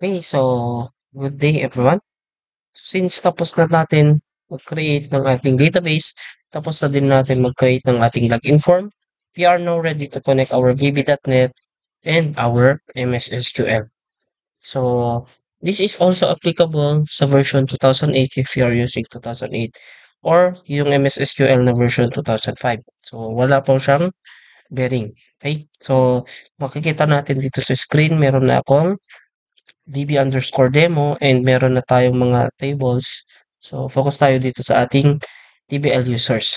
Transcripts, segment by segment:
Okay, so good day everyone. Since tapos na natin mag-create ng ating database, tapos na din natin mag-create ng ating login form, we are now ready to connect our VB.NET and our MS SQL. So this is also applicable sa version 2008 if you are using 2008 or yung MS SQL na version 2005. So wala po siyang bearing. Okay? So makikita natin dito sa screen, meron na akong db_demo and meron na tayong mga tables. So, focus tayo dito sa ating DBL users.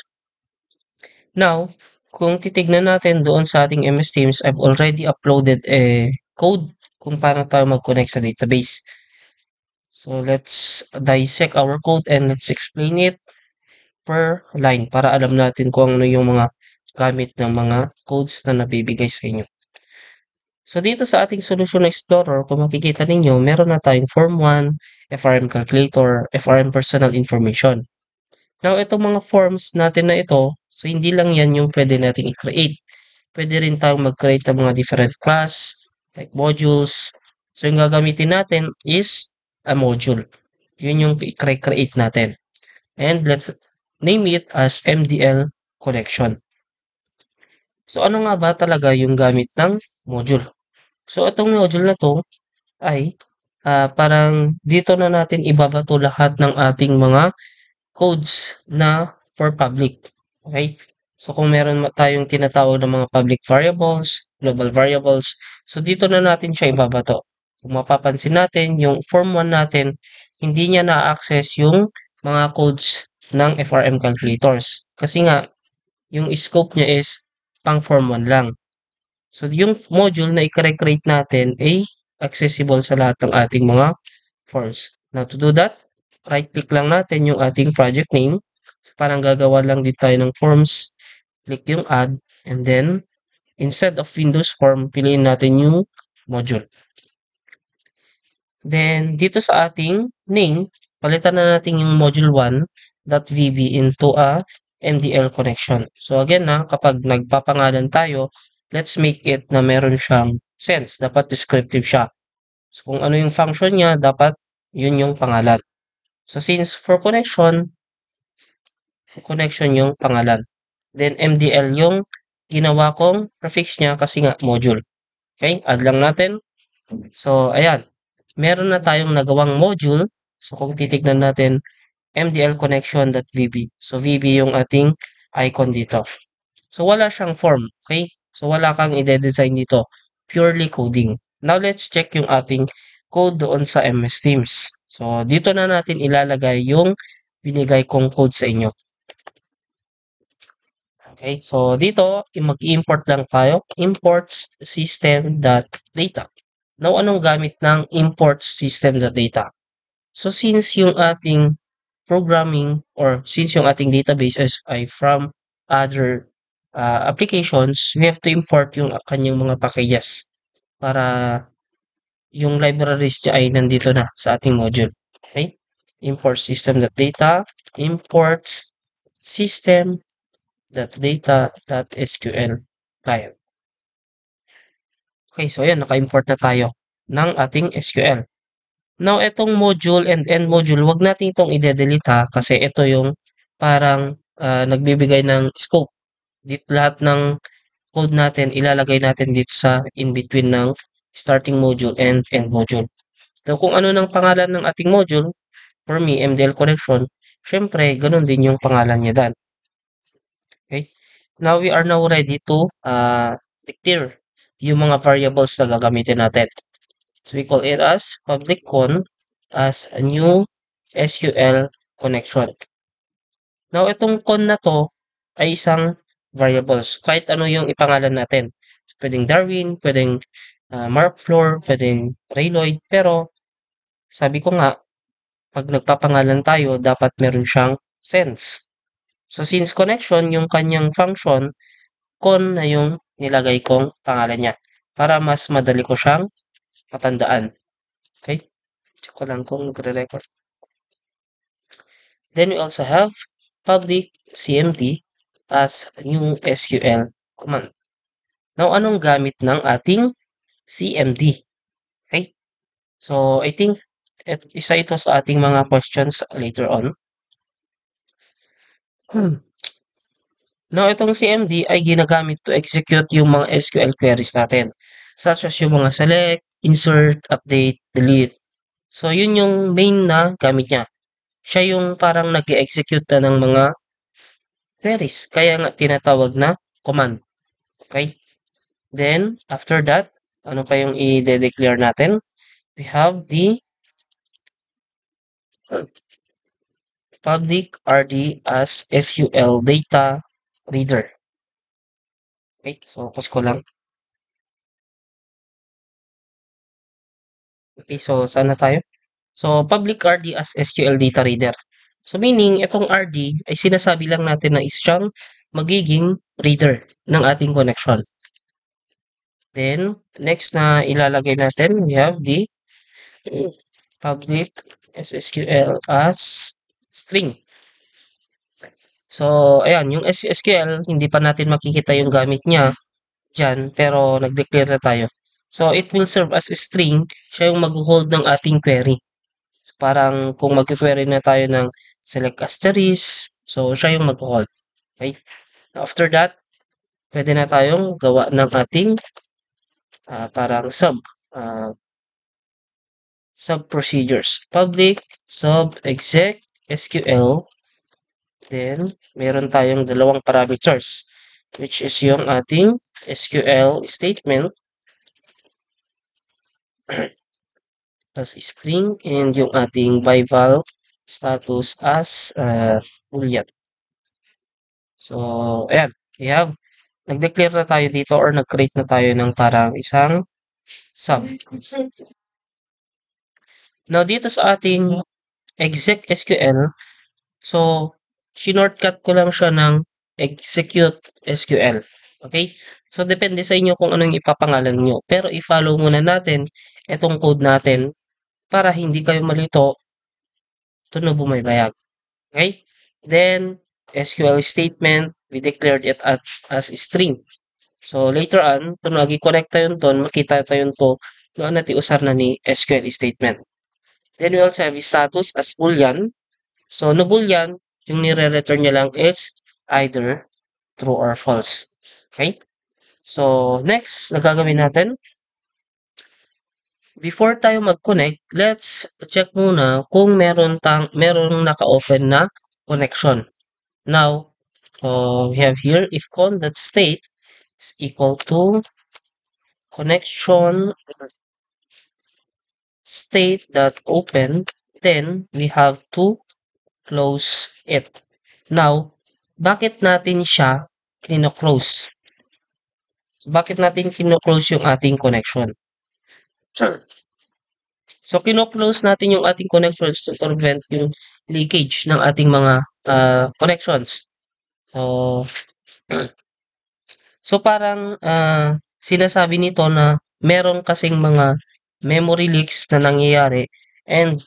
Now, kung titignan natin doon sa ating MS Teams, I've already uploaded a code kung paano tayo mag-connect sa database. So, let's dissect our code and let's explain it per line para alam natin kung ano yung mga gamit ng mga codes na nabibigay sa inyo. So dito sa ating Solution Explorer, kung makikita ninyo, meron na tayong Form 1, FRM Calculator, FRM Personal Information. Now, itong mga forms natin na ito, so hindi lang yan yung pwede nating i-create. Pwede rin tayong mag-create ng mga different class, like modules. So yung gagamitin natin is a module. Yun yung i-create natin. And let's name it as MDL connection. So ano nga ba talaga yung gamit ng module? So itong module na 'to ay, parang dito na natin ibabato lahat ng ating mga codes na for public, okay? So kung meron tayong tinatawag na mga public variables, global variables, so dito na natin siya ibabato. Kung mapapansin natin yung form 1 natin, hindi niya na-access yung mga codes ng FRM calculators. Kasi nga, yung scope niya is pang form 1 lang. So, yung module na i-create natin ay accessible sa lahat ng ating mga forms. Now, to do that, right-click lang natin yung ating project name. So, parang gagawa lang din tayo ng forms. Click yung add. And then, instead of Windows form, piliin natin yung module. Then, dito sa ating name, palitan na natin yung module 1.vb into a MDL connection. So, again kapag nagpapangalan tayo, let's make it na meron siyang sense. Dapat descriptive siya. So, kung ano yung function niya, dapat yun yung pangalan. So, since for connection yung pangalan. Then, MDL yung ginawa kong prefix niya kasi nga module. Okay, add lang natin. So, ayan. Meron na tayong nagawang module. So, kung titignan natin, MDL connection.vb. So, VB yung ating icon dito. So, wala siyang form. Okay? So, wala kang i-design dito. Purely coding. Now, let's check yung ating code doon sa MS Teams. So, dito na natin ilalagay yung binigay kong code sa inyo. Okay? So, dito, mag-import lang tayo. Imports system.data. Now, anong gamit ng import system.data? So, since yung ating programming or since yung ating database ay from other applications, we have to import yung kanyang mga packages para yung libraries niya ay nandito na sa ating module. Okay? Import system.data, imports system.data.sql client. Okay, so ayan, naka-import na tayo ng ating SQL. Now, itong module and end module, wag natin itong i-delete kasi ito yung parang nagbibigay ng scope. Dito lahat ng code natin, ilalagay natin dito sa in-between ng starting module and end module. So, kung ano ng pangalan ng ating module, for me, MDL connection, syempre, ganun din yung pangalan niya dan. Okay? Now, we are now ready to declare yung mga variables na gagamitin natin. So, we call it as public con as a new SQL connection. Now, itong con na to ay isang variables. Kahit ano yung ipangalan natin. So, pwedeng Darwin, pwedeng Mark Floor, pwedeng Rayloid. Pero, sabi ko nga, pag nagpapangalan tayo, dapat meron siyang sense. So, since connection, yung kanyang function, con na yung nilagay kong pangalan niya. Para mas madali ko siyang matandaan. Okay? Check ko lang kung nagre-record. Then we also have public CMD as a new SQL command. Now, anong gamit ng ating CMD? Okay? So, I think isa ito sa ating mga questions later on. Now, itong CMD ay ginagamit to execute yung mga SQL queries natin, such as yung mga select, insert, update, delete. So, yun yung main na gamit niya. Siya yung parang nag-execute na ng mga queries. Kaya nga tinatawag na command. Okay? Then, after that, ano pa yung i-declare natin? We have the public RD as SQL data reader. Okay? So, pause ko lang. Okay, so saan na tayo? So, public RD as SQL data reader. So, meaning, itong RD ay sinasabi lang natin na is siyang magiging reader ng ating connection. Then, next na ilalagay natin, we have the public SQL as string. So, ayan, yung SQL, hindi pa natin makikita yung gamit niya dyan, pero nag-declare na tayo. So, it will serve as a string, siya yung mag-hold ng ating query. Parang kung mag-query na tayo ng select asterisk, so siya yung mag-hold. Okay? After that, pwede na tayong gawa ng ating parang sub procedures. Public sub exec SQL. Then, meron tayong dalawang parameters, which is yung ating SQL statement as string and yung ating byval status as boolean. So, ayan. We have, nag-declare na tayo dito or nag-create na tayo ng parang isang sub. Now, dito sa ating exec SQL, so, shortcut ko lang siya ng execute SQL. Okay? So, depende sa inyo kung anong ipapangalan nyo. Pero, i-follow muna natin itong code natin para hindi kayo malito tunog bumaybayag. Okay? Then, SQL statement, we declared it as string. So, later on, kung nag-connect tayo ton, makita tayo to noon natin usar na ni SQL statement. Then, we also have status as boolean. So, no boolean, yung nire-return niya lang is either true or false. Okay? So, next, nagagawin natin, before tayo mag-connect, let's check muna kung meron naka-open na connection. Now, we have here if con.state is equal to connection state.open, then we have to close it. Now, bakit natin siya kino-close? Bakit natin kino-close yung ating connection? Sure. So, kino-close natin yung ating connections to prevent yung leakage ng ating mga connections. So, so parang sinasabi nito na meron kasing mga memory leaks na nangyayari and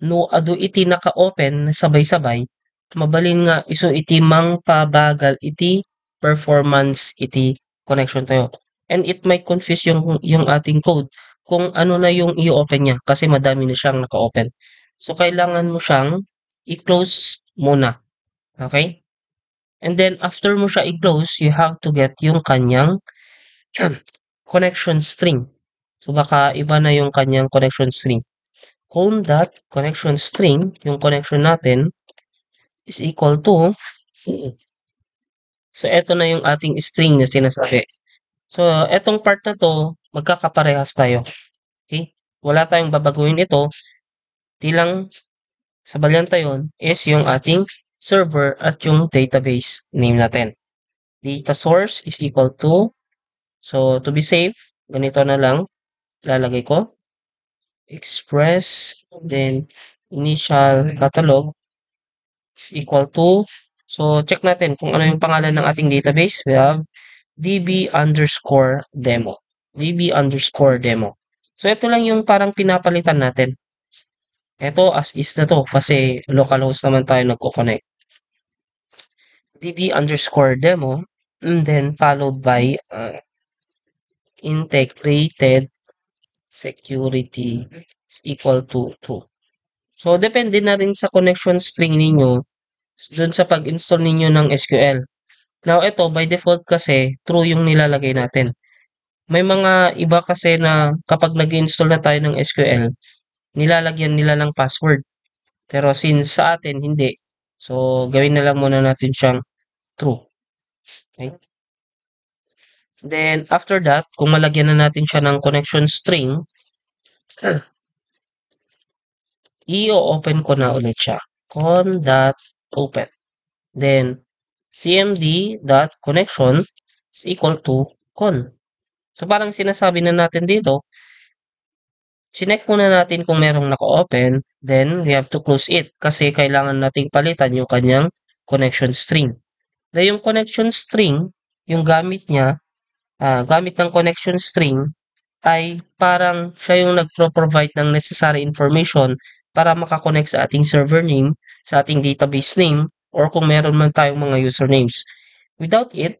no adu iti naka-open sabay-sabay, mabalin nga iso iti mangpabagal iti performance iti connection tayo. And it might confuse yung ating code kung ano na yung i-open niya kasi madami na siyang naka-open. So, kailangan mo siyang i-close muna. Okay? And then, after mo siya i-close, you have to get yung kanyang connection string. So, baka iba na yung kanyang connection string. Connection string, yung connection natin, is equal to, so eto na yung ating string na sinasabi. So, etong part na to, magkakaparehas tayo. Okay? Wala tayong babaguhin ito. Tilang sa balyanta yun is yung ating server at yung database name natin. Data source is equal to, so to be safe, ganito na lang, lalagay ko. Express, then initial catalog is equal to, so check natin kung ano yung pangalan ng ating database. We have db_demo. db_demo. So, ito lang yung parang pinapalitan natin. Ito as is na to kasi localhost naman tayo nagko-connect. db_demo and then followed by integrated security is equal to true. So, depende na rin sa connection string ninyo dun sa pag-install ninyo ng SQL. Now, ito, by default kasi, true yung nilalagay natin. May mga iba kasi na kapag nag-install na tayo ng SQL, nilalagyan nila ng password. Pero since sa atin, hindi. So, gawin na lang muna natin siyang true. Okay? Then, after that, kung malagyan na natin siya ng connection string, i-open ko na ulit siya. Con.open. Then, cmd.connection is equal to con. So, parang sinasabi na natin dito, chinek muna natin kung merong naka-open, then we have to close it kasi kailangan nating palitan yung kanyang connection string. Then, yung connection string, yung gamit niya, gamit ng connection string, ay parang siya yung nagpro-provide ng necessary information para makakonect sa ating server name, sa ating database name, or kung meron man tayong mga usernames. Without it,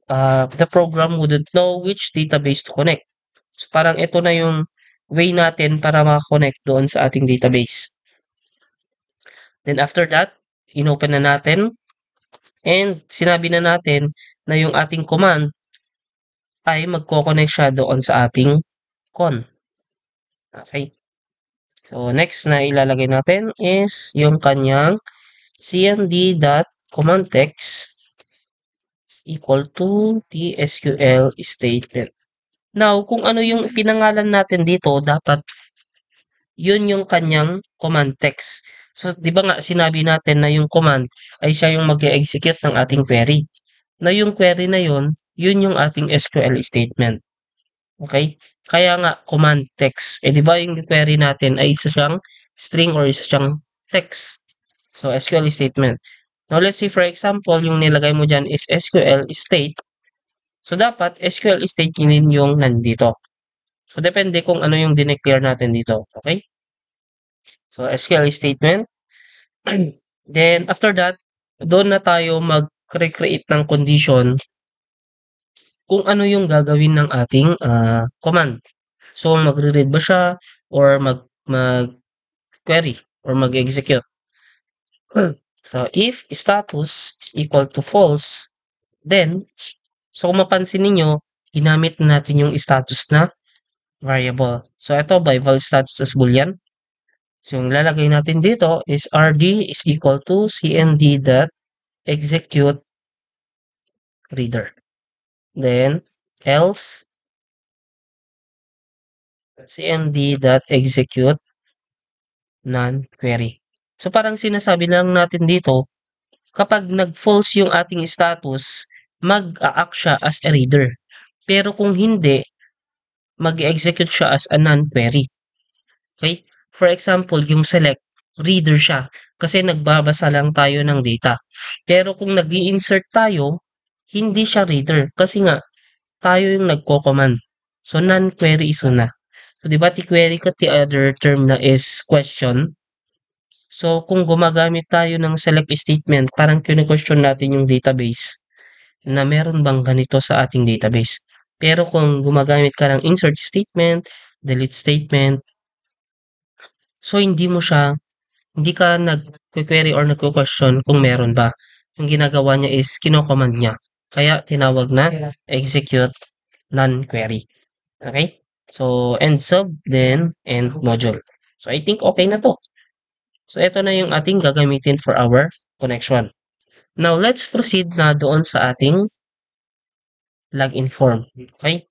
the program wouldn't know which database to connect. So parang ito na yung way natin para makakonect doon sa ating database. Then after that, inopen na natin and sinabi na natin na yung ating command ay magko-connect siya doon sa ating con. Okay. So, next na ilalagay natin is yung kanyang cmd.command text is equal to the SQL statement. Now, kung ano yung pinangalan natin dito, dapat yun yung kanyang command text. So, di ba nga sinabi natin na yung command ay siya yung mag-execute ng ating query. Na yung query na yun yung ating SQL statement. Okay? Kaya nga, command text. Eh, di ba yung query natin ay isa siyang string or isa siyang text. So, SQL statement. Now, let's say, for example, yung nilagay mo dyan is SQL state. So, dapat SQL state yun yung nandito. So, depende kung ano yung dineclare natin dito. Okay? So, SQL statement. Then, after that, doon na tayo mag-recreate ng condition kung ano yung gagawin ng ating command. So, magre-read ba siya or mag-query or mag-execute. So, if status is equal to false, then, so kung mapansin ninyo, ginamit na natin yung status na variable. So, ito by val status as boolean. So, yung lalagay natin dito is rd is equal to cmd.execute reader. Then, else cmd.execute non-query. So, parang sinasabi lang natin dito, kapag nag-false yung ating status, mag-a-act siya as a reader. Pero kung hindi, mag-execute siya as a non-query. Okay? For example, yung select, reader siya kasi nagbabasa lang tayo ng data. Pero kung nag insert tayo, hindi siya reader kasi nga, tayo yung nagko-command. So, non-query is una. So, di ba, query ko, the other term na is question. So, kung gumagamit tayo ng select statement, parang kine-question natin yung database na meron bang ganito sa ating database. Pero kung gumagamit ka ng insert statement, delete statement, so hindi ka nag-query or nagko-question kung meron ba. Yung ginagawa niya is kino-command niya. Kaya tinawag na execute non-query. Okay? So, end sub, then end module. So, I think okay na to. So, ito na yung ating gagamitin for our connection. Now, let's proceed na doon sa ating login form. Okay?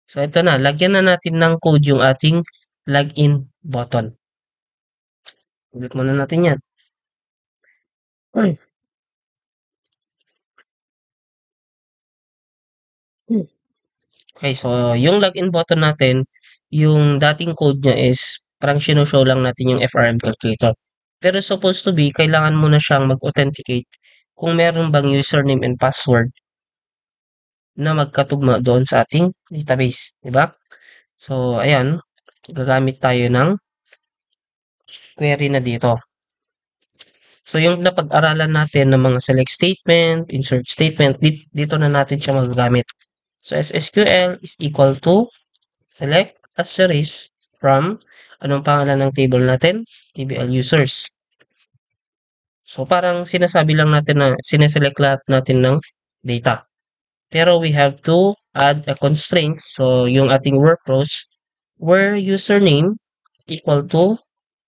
So, ito na. Lagyan na natin ng code yung ating login button. Ulit muna natin yan. Okay, so yung login button natin, yung dating code niya is parang show lang natin yung FRM calculator. Pero supposed to be, kailangan mo na siyang mag-authenticate kung meron bang username and password na magkatugma doon sa ating database. Diba? So, ayan. Gagamit tayo ng query na dito. So, yung napag-aralan natin ng mga select statement, insert statement, dito na natin siya magagamit. So, SSQL is equal to select asterisk from, anong pangalan ng table natin? TBL users. So, parang sinasabi lang natin na sineselect lahat natin ng data. Pero we have to add a constraint. So, yung ating workflows where username equal to,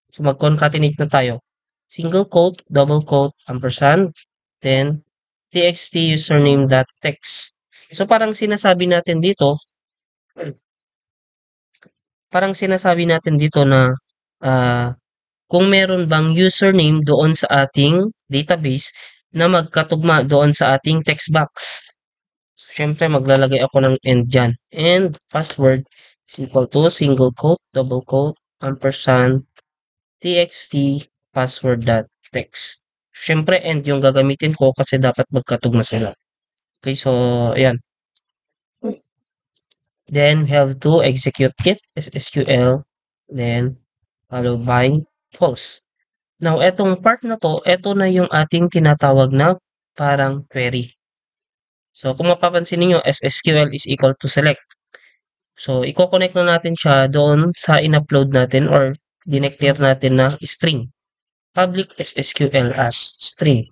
so mag-concatenate na tayo. Single quote, double quote, ampersand, then txt username dot text. So, parang sinasabi natin dito na ah, kung meron bang username doon sa ating database na magkatugma doon sa ating text box. So, syempre, maglalagay ako ng end dyan. And password is equal to single quote, double quote, ampersand, txt, password dot text. Syempre, end yung gagamitin ko kasi dapat magkatugma sila. Okay, so, ayan. Then, we have to execute it as SQL, then followed by false. Now, etong part na to, eto na yung ating tinatawag na parang query. So, kung mapapansin niyo, SSQL is equal to select. So, i-connect na natin siya doon sa in-upload natin or dineclare natin na string. Public SSQL as string.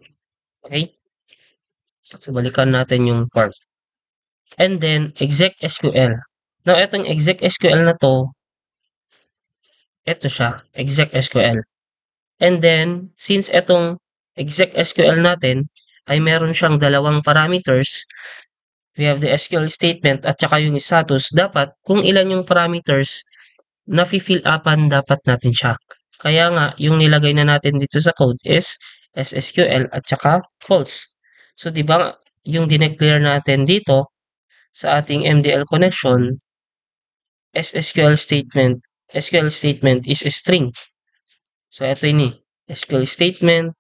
Okay? So, balikan natin yung part. And then, exec SQL. Now, etong exec SQL na to, eto siya, exec SQL. And then, since etong exec SQL natin ay meron siyang dalawang parameters, we have the SQL statement at saka yung status, dapat kung ilan yung parameters, na-fill upan dapat natin siya. Kaya nga, yung nilagay na natin dito sa code is SSQL at saka false. So, di ba, yung dineclare natin dito sa ating MDL connection, SQL statement is a string. So, ito yun SQL statement.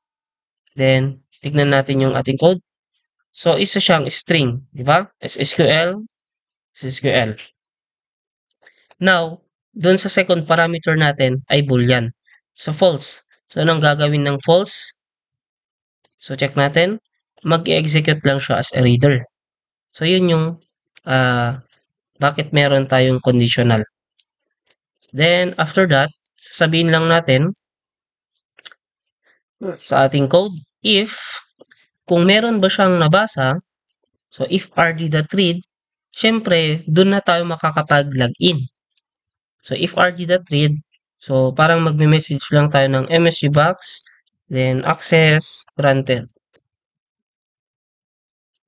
Then, tignan natin yung ating code. So, isa siyang string. Di ba? SQL. Now, dun sa second parameter natin ay boolean. So, false. So, anong gagawin ng false? So, check natin. Mag-execute lang siya as a reader. So, yun yung bakit meron tayong conditional. Then, after that, sasabihin lang natin sa ating code, if kung meron ba siyang nabasa, so if rg.read, syempre, dun na tayo makakapag-login. So, if rg.read, so parang magme-message lang tayo ng MSG box, then access granted.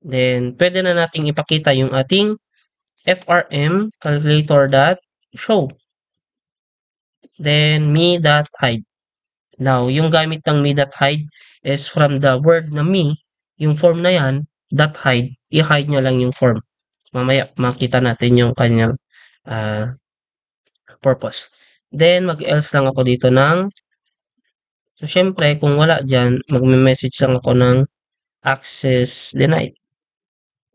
Then, pwede na nating ipakita yung ating frm calculator.show. Then, me.hide. Now, yung gamit ng me.hide is from the word na me, yung form na yan, .hide, i-hide nyo lang yung form. Mamaya, makita natin yung kanyang purpose. Then, mag-else lang ako dito ng, so, syempre, kung wala dyan, magme-message lang ako ng access denied.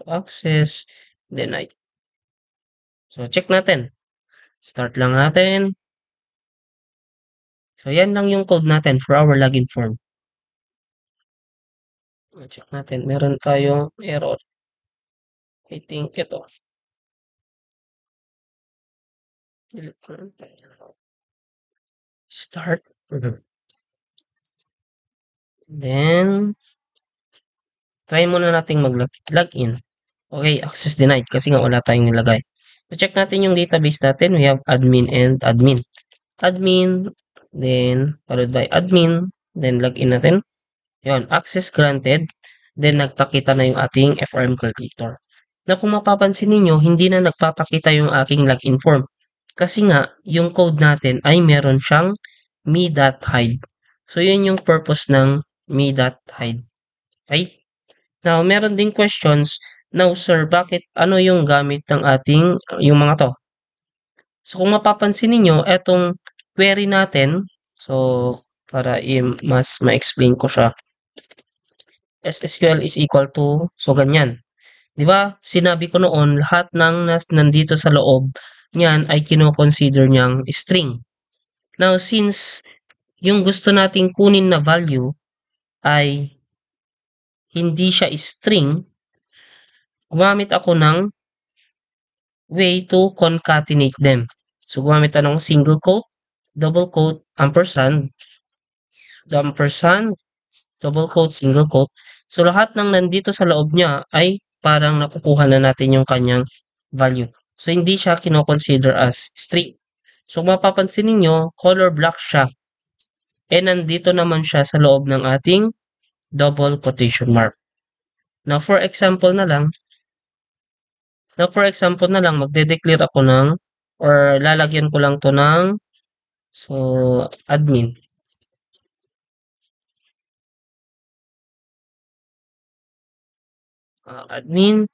Access denied. So, check natin. Start lang natin. So, yan lang yung code natin for our login form. Check natin. Meron tayong error. I think ito. Start. Then, try muna nating mag-login. Okay, access denied kasi nga wala tayong nilagay. So, check natin yung database natin. We have admin and admin. Admin, then followed by admin, then login natin. Yon, access granted. Then, nagpakita na yung ating FRM calculator. Na kung mapapansin ninyo, hindi na nagpapakita yung aking login form. Kasi nga, yung code natin ay meron siyang me.hide. So, yun yung purpose ng me.hide. Okay? Now, meron ding questions. Now, sir, bakit ano yung gamit ng ating, yung mga to? So, kung mapapansin ninyo, etong query natin, so, para mas ma-explain ko siya, SSQL is equal to, so ganyan. Di ba? Sinabi ko noon, lahat ng nandito sa loob niyan ay kino-consider niyang string. Now, since yung gusto nating kunin na value ay hindi siya string, gumamit ako ng way to concatenate them. So, gumamit tayo ng single quote, double quote, ampersand, double quote, single quote. So, lahat ng nandito sa loob niya ay parang nakukuha na natin yung kanyang value. So, hindi siya kinoconsider as string. So, mapapansin ninyo, color black siya. Nandito naman siya sa loob ng ating double quotation mark. Now, for example na lang, magde-declare ako ng or lalagyan ko lang to ng so admin. Admin.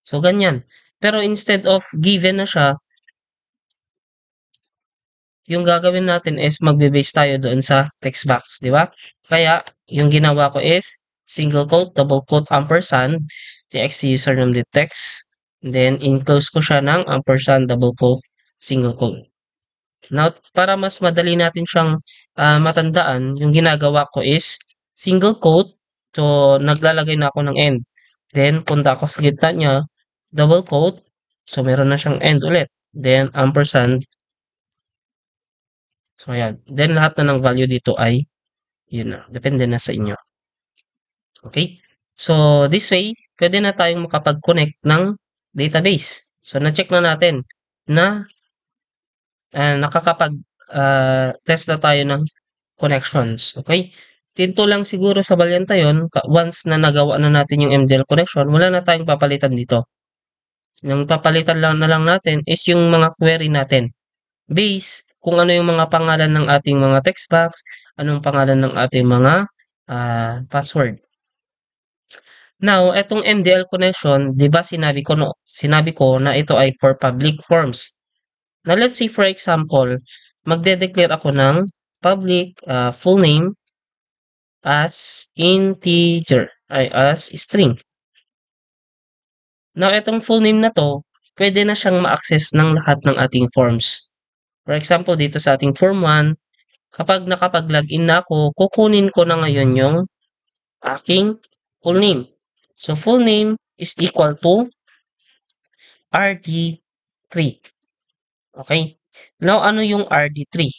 So ganyan. Pero instead of given na siya, yung gagawin natin is magbe-base tayo doon sa text box, di ba? Kaya yung ginawa ko is single quote, double quote, ampersand, txt username the text, then enclose ko siya ng ampersand, double quote, single quote. Now, para mas madali natin siyang matandaan, yung ginagawa ko is single quote. So, naglalagay na ako ng end. Then, punta ako sa gitna niya, double quote. So, meron na siyang end ulit. Then, ampersand. So, ayan. Then, lahat na ng value dito ay, yun na. Depende na sa inyo. Okay? So, this way, pwede na tayong makapag-connect ng database. So, na-check na natin na nakakapag-test na tayo ng connections. Okay? Dito lang siguro sa Valyanta yun, once na nagawa na natin yung MDL connection, wala na tayong papalitan dito. Yung papalitan lang na lang natin is yung mga query natin. Base, kung ano yung mga pangalan ng ating mga text box, anong pangalan ng ating mga password. Now, etong MDL connection, 'di ba sinabi ko na ito ay for public forms. Now, let's say for example, magde-declare ako ng public full name as integer, ay as string. Now, itong full name na to, pwede na siyang ma-access ng lahat ng ating forms. For example, dito sa ating form 1, kapag nakapag-login na ako, kukunin ko na ngayon yung aking full name. So, full name is equal to RD3. Okay? Now, ano yung RD3?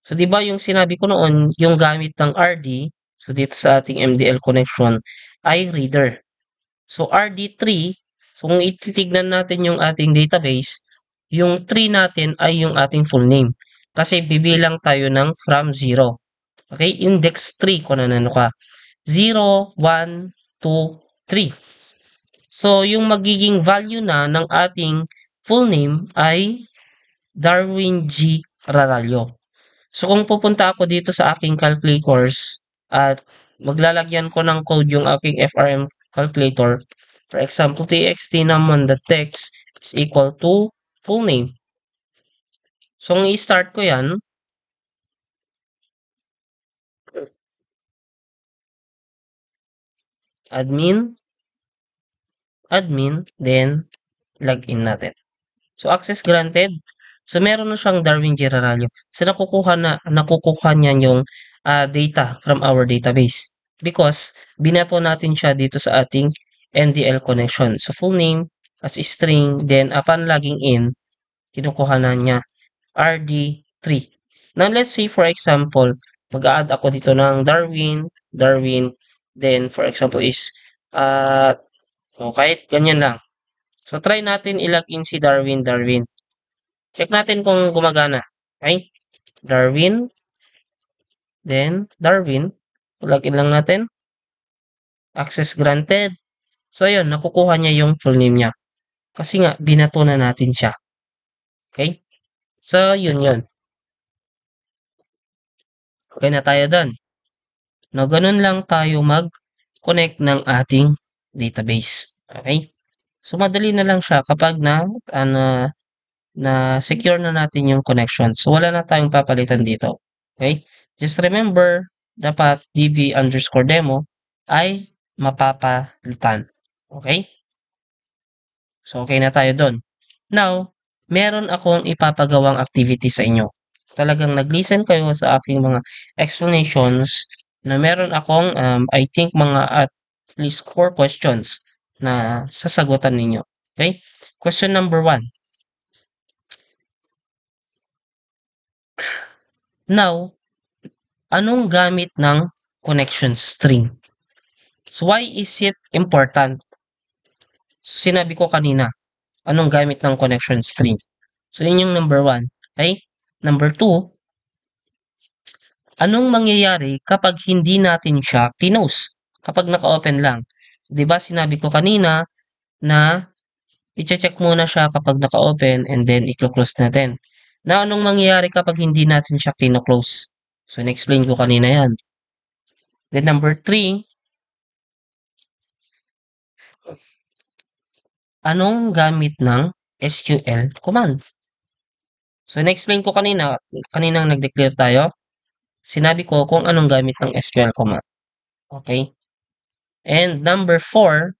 So, di ba yung sinabi ko noon, yung gamit ng RD, so dito sa ating MDL connection, ay reader. So, RD3, so kung ititignan natin yung ating database, yung 3 natin ay yung ating full name. Kasi bibilang tayo ng from 0. Okay? Index 3 kung ano ka. 0, 1, 2, 3. So, yung magiging value na ng ating full name ay Darwin G. Raralyo. So, kung pupunta ako dito sa aking calculators at maglalagyan ko ng code yung aking FRM calculator, for example, txt naman the text is equal to full name. So, kung i-start ko yan, admin, then login natin. So, access granted. So, meron na siyang Darwin Gerarallo. So, nakukuha niya yung data from our database. Because, binato natin siya dito sa ating NDL connection. So, full name as string, then upon logging in, kinukuha na niya RD3. Now, let's say for example, mag-add ako dito ng Darwin, then for example is, so kahit ganyan lang. So, try natin i-login si Darwin. Check natin kung gumagana. Okay? Darwin. Then, Darwin. Login lang natin. Access granted. So, ayun. Nakukuha niya yung full name niya. Kasi nga, binato na natin siya. Okay? So, yun. Okay na tayo doon. No, ganun lang tayo mag-connect ng ating database. Okay? So, madali na lang siya kapag na secure na natin yung connection. So, wala na tayong papalitan dito. Okay? Just remember, dapat db_demo ay mapapalitan. Okay? So, okay na tayo doon. Now, meron akong ipapagawang activity sa inyo. Talagang nag-listen kayo sa aking mga explanations na meron akong, I think, mga at least 4 questions na sasagutan ninyo. Okay? Question number 1. Now, anong gamit ng connection string? So, why is it important? So, sinabi ko kanina, anong gamit ng connection string? So, yun yung number one. Okay? Number two, anong mangyayari kapag hindi natin siya close? Kapag naka-open lang. 'Di ba sinabi ko kanina na i-check muna siya kapag naka-open and then i-close natin. Na anong mangyayari kapag hindi natin siya close? So, na-explain ko kanina yan. Then number three, anong gamit ng SQL command? So, na-explain ko kaninang nag-declare tayo, sinabi ko kung anong gamit ng SQL command. Okay? And number four,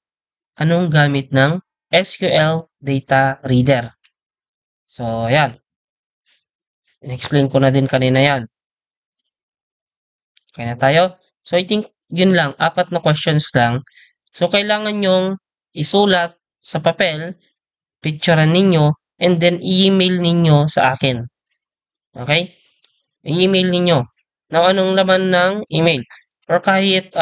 anong gamit ng SQL data reader? So, ayan. In-explain ko na din kanina yan. Okay na tayo? So, I think yun lang. 4 na questions lang. So, kailangan nyong isulat sa papel, picturean ninyo, and then i-email ninyo sa akin. Okay? I-email ninyo. Now, anong laman ng email? Or kahit,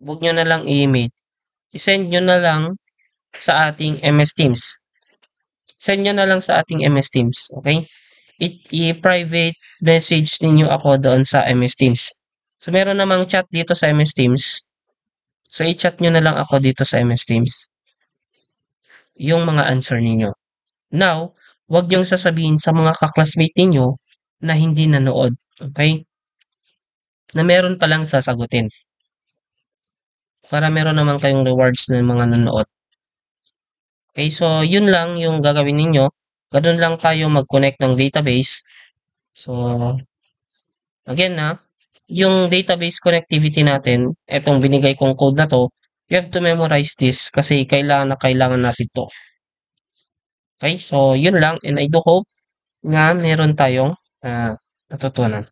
huwag nyo na lang i-email. I-send nyo na lang sa ating MS Teams. Send nyo na lang sa ating MS Teams. Okay? I-private message ninyo ako doon sa MS Teams. So, meron namang chat dito sa MS Teams. So, i-chat nyo na lang ako dito sa MS Teams. Yung mga answer ninyo. Now, wag niyong sasabihin sa mga kaklasmate ninyo na hindi nanood. Okay? Na meron palang sasagutin. Para meron naman kayong rewards ng mga nanood. Okay, so yun lang yung gagawin ninyo. Ganun lang tayo mag-connect ng database. So, again yung database connectivity natin, etong binigay kong code na to, you have to memorize this kasi kailangan natin to. Okay, so yun lang and I do hope nga meron tayong natutunan.